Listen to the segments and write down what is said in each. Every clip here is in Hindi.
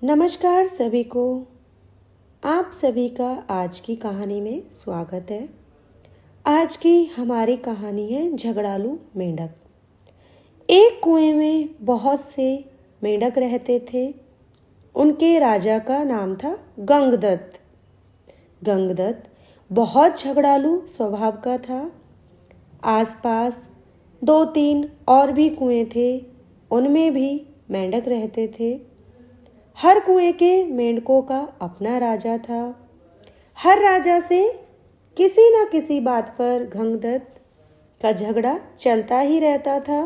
नमस्कार सभी को। आप सभी का आज की कहानी में स्वागत है। आज की हमारी कहानी है झगड़ालू मेंढक। एक कुएं में बहुत से मेंढक रहते थे। उनके राजा का नाम था गंगदत्त। गंगदत्त बहुत झगड़ालू स्वभाव का था। आसपास 2-3 और भी कुएं थे, उनमें भी मेंढक रहते थे। हर कुएं के मेंढकों का अपना राजा था। हर राजा से किसी न किसी बात पर गंगदत्त का झगड़ा चलता ही रहता था।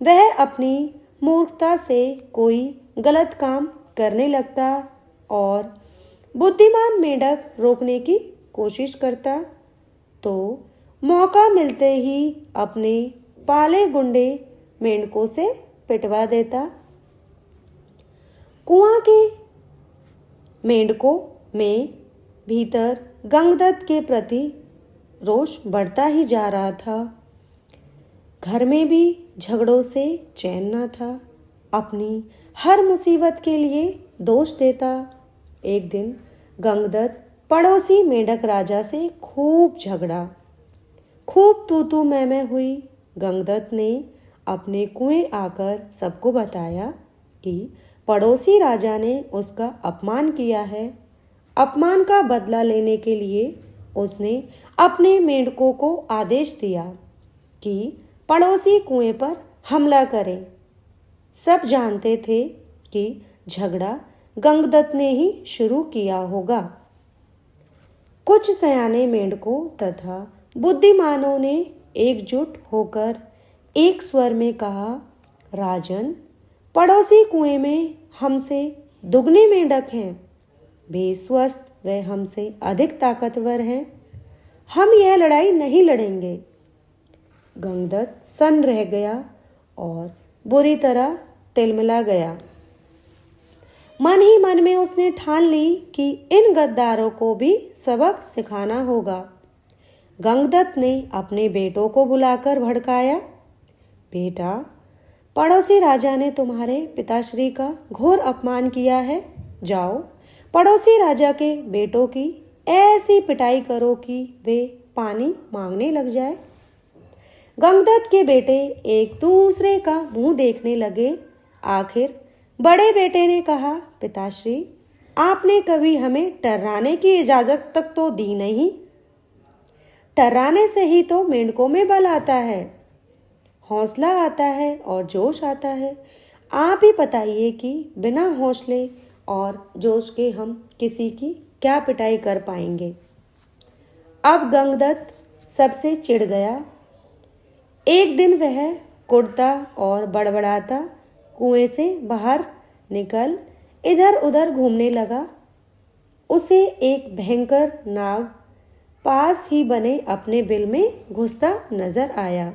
वह अपनी मूर्खता से कोई गलत काम करने लगता और बुद्धिमान मेंढक रोकने की कोशिश करता तो मौका मिलते ही अपने पाले गुंडे मेंढकों से पिटवा देता। कुआं के मेंढकों में भीतर गंगदत्त के प्रति रोष बढ़ता ही जा रहा था। घर में भी झगड़ों से चैन न था। अपनी हर मुसीबत के लिए दोष देता। एक दिन गंगदत्त पड़ोसी मेंढक राजा से खूब झगड़ा। खूब तू मैं हुई। गंगदत्त ने अपने कुएं आकर सबको बताया कि पड़ोसी राजा ने उसका अपमान किया है। अपमान का बदला लेने के लिए उसने अपने मेंढकों को आदेश दिया कि पड़ोसी कुएं पर हमला करें। सब जानते थे कि झगड़ा गंगदत्त ने ही शुरू किया होगा। कुछ सयाने मेंढकों तथा बुद्धिमानों ने एकजुट होकर एक स्वर में कहा, राजन, पड़ोसी कुएं में हमसे दुगने मेंढक हैं। वे स्वस्थ व हमसे अधिक ताकतवर हैं। हम यह लड़ाई नहीं लड़ेंगे। गंगदत्त सन्न रह गया और बुरी तरह तिलमिला गया। मन ही मन में उसने ठान ली कि इन गद्दारों को भी सबक सिखाना होगा। गंगदत्त ने अपने बेटों को बुलाकर भड़काया, बेटा, पड़ोसी राजा ने तुम्हारे पिताश्री का घोर अपमान किया है। जाओ, पड़ोसी राजा के बेटों की ऐसी पिटाई करो कि वे पानी मांगने लग जाए। गंगदत्त के बेटे एक दूसरे का मुंह देखने लगे। आखिर बड़े बेटे ने कहा, पिताश्री, आपने कभी हमें टर्राने की इजाजत तक तो दी नहीं। टर्राने से ही तो मेंढकों में बल आता है, हौसला आता है और जोश आता है। आप ही बताइए कि बिना हौसले और जोश के हम किसी की क्या पिटाई कर पाएंगे। अब गंगदत्त सबसे चिढ़ गया। एक दिन वह कुड़ता और बड़बड़ाता कुएं से बाहर निकल इधर उधर घूमने लगा। उसे एक भयंकर नाग पास ही बने अपने बिल में घुसता नजर आया।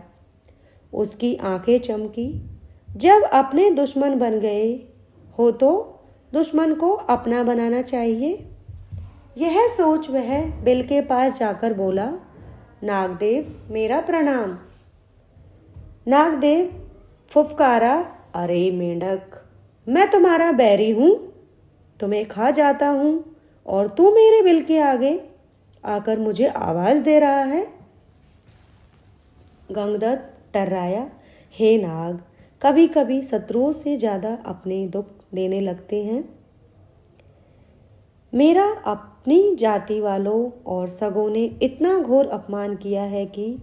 उसकी आंखें चमकी। जब अपने दुश्मन बन गए हो तो दुश्मन को अपना बनाना चाहिए। यह सोच वह बिल के पास जाकर बोला, नागदेव, मेरा प्रणाम। नागदेव फुफकारा, अरे मेंढक, मैं तुम्हारा बैरी हूँ, तुम्हें खा जाता हूँ और तू मेरे बिल के आगे आकर मुझे आवाज दे रहा है। गंगदत्त टर्राया, हे नाग, कभी कभी शत्रुओं से ज्यादा अपने दुख देने लगते हैं। मेरा अपनी जाति वालों और सगों ने इतना घोर अपमान किया है कि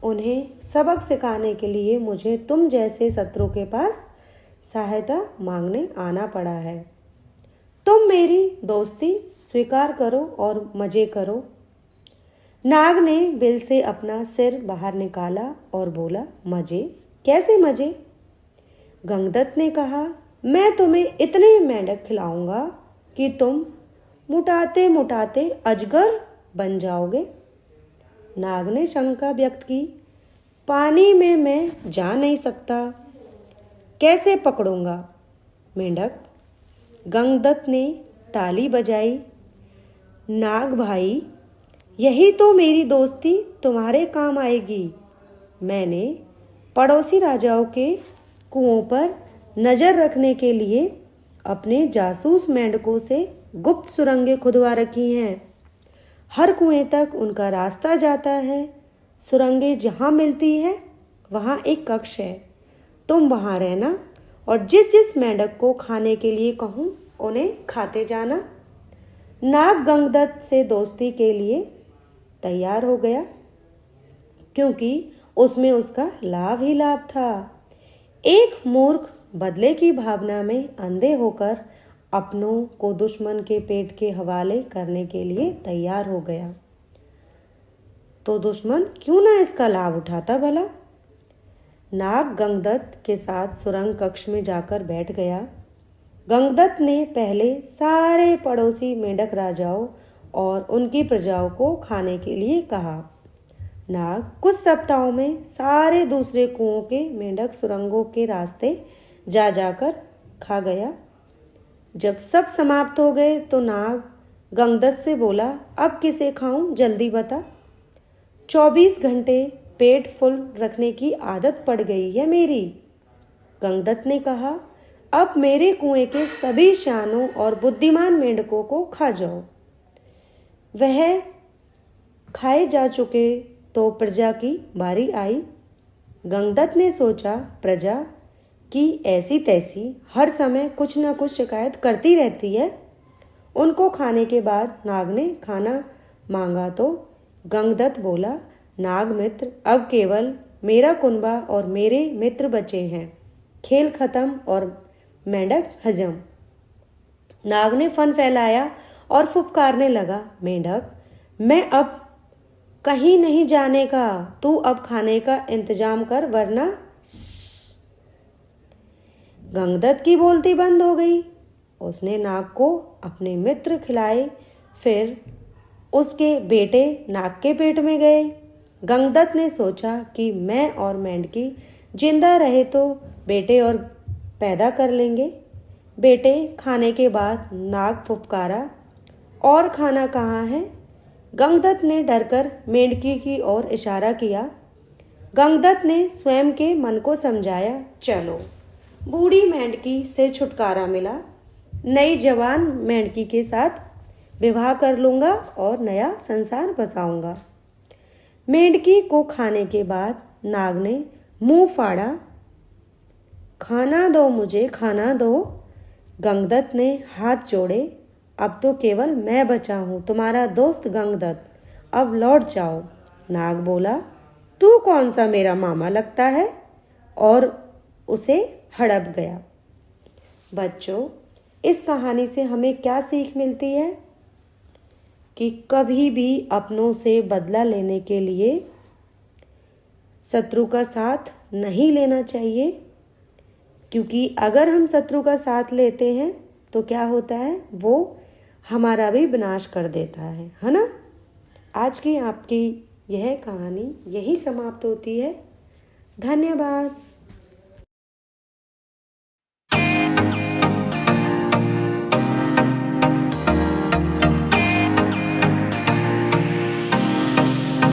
उन्हें सबक सिखाने के लिए मुझे तुम जैसे शत्रु के पास सहायता मांगने आना पड़ा है। तुम मेरी दोस्ती स्वीकार करो और मजे करो। नाग ने बिल से अपना सिर बाहर निकाला और बोला, मजे? कैसे मजे? गंगदत्त ने कहा, मैं तुम्हें इतने मेंढक खिलाऊंगा कि तुम मुटाते मुटाते अजगर बन जाओगे। नाग ने शंका व्यक्त की, पानी में मैं जा नहीं सकता, कैसे पकड़ूंगा मेंढक? गंगदत्त ने ताली बजाई, नाग भाई, यही तो मेरी दोस्ती तुम्हारे काम आएगी। मैंने पड़ोसी राजाओं के कुओं पर नज़र रखने के लिए अपने जासूस मेंढकों से गुप्त सुरंगें खुदवा रखी हैं। हर कुएं तक उनका रास्ता जाता है। सुरंगें जहाँ मिलती है वहाँ एक कक्ष है। तुम वहाँ रहना और जिस जिस मेंढक को खाने के लिए कहूँ उन्हें खाते जाना। नाग गंगदत्त से दोस्ती के लिए तैयार हो गया, क्योंकि उसमें उसका लाभ ही लाभ था। एक मूर्ख बदले की भावना में अंधे होकर अपनों को दुश्मन के पेट के हवाले करने के लिए तैयार हो गया। तो दुश्मन क्यों ना इसका लाभ उठाता भला। नाग गंगदत्त के साथ सुरंग कक्ष में जाकर बैठ गया। गंगदत्त ने पहले सारे पड़ोसी मेंढक राजाओं और उनकी प्रजाओं को खाने के लिए कहा। नाग कुछ सप्ताहों में सारे दूसरे कुओं के मेंढक सुरंगों के रास्ते जा जाकर खा गया। जब सब समाप्त हो गए तो नाग गंगदत्त से बोला, अब किसे खाऊं, जल्दी बता। 24 घंटे पेट फुल रखने की आदत पड़ गई है मेरी। गंगदत्त ने कहा, अब मेरे कुएं के सभी शानों और बुद्धिमान मेंढकों को खा जाओ। वह खाए जा चुके तो प्रजा की बारी आई। गंगदत्त ने सोचा, प्रजा की ऐसी तैसी हर समय कुछ न कुछ शिकायत करती रहती है। उनको खाने के बाद नाग ने खाना मांगा तो गंगदत्त बोला, नाग मित्र, अब केवल मेरा कुनबा और मेरे मित्र बचे हैं। खेल खत्म और मेंढक हजम। नाग ने फन फैलाया और फुफकारने लगा, मेंढक, मैं अब कहीं नहीं जाने का, तू अब खाने का इंतजाम कर वरना। गंगदत्त की बोलती बंद हो गई। उसने नाग को अपने मित्र खिलाए। फिर उसके बेटे नाग के पेट में गए। गंगदत्त ने सोचा कि मैं और मेंढकी जिंदा रहे तो बेटे और पैदा कर लेंगे। बेटे खाने के बाद नाग फुफकारा, और खाना कहाँ है। गंगदत्त ने डरकर मेंढकी की ओर इशारा किया। गंगदत्त ने स्वयं के मन को समझाया, चलो बूढ़ी मेंढकी से छुटकारा मिला। नई जवान मेंढकी के साथ विवाह कर लूँगा और नया संसार बसाऊंगा। मेंढकी को खाने के बाद नाग ने मुंह फाड़ा, खाना दो मुझे, खाना दो। गंगदत्त ने हाथ जोड़े, अब तो केवल मैं बचा हूँ, तुम्हारा दोस्त गंगदत्त, अब लौट जाओ। नाग बोला, तू कौन सा मेरा मामा लगता है, और उसे हड़प गया। बच्चों, इस कहानी से हमें क्या सीख मिलती है कि कभी भी अपनों से बदला लेने के लिए शत्रु का साथ नहीं लेना चाहिए, क्योंकि अगर हम शत्रु का साथ लेते हैं तो क्या होता है, वो हमारा भी विनाश कर देता है ना। आज की आपकी यह कहानी यही समाप्त होती है। धन्यवाद।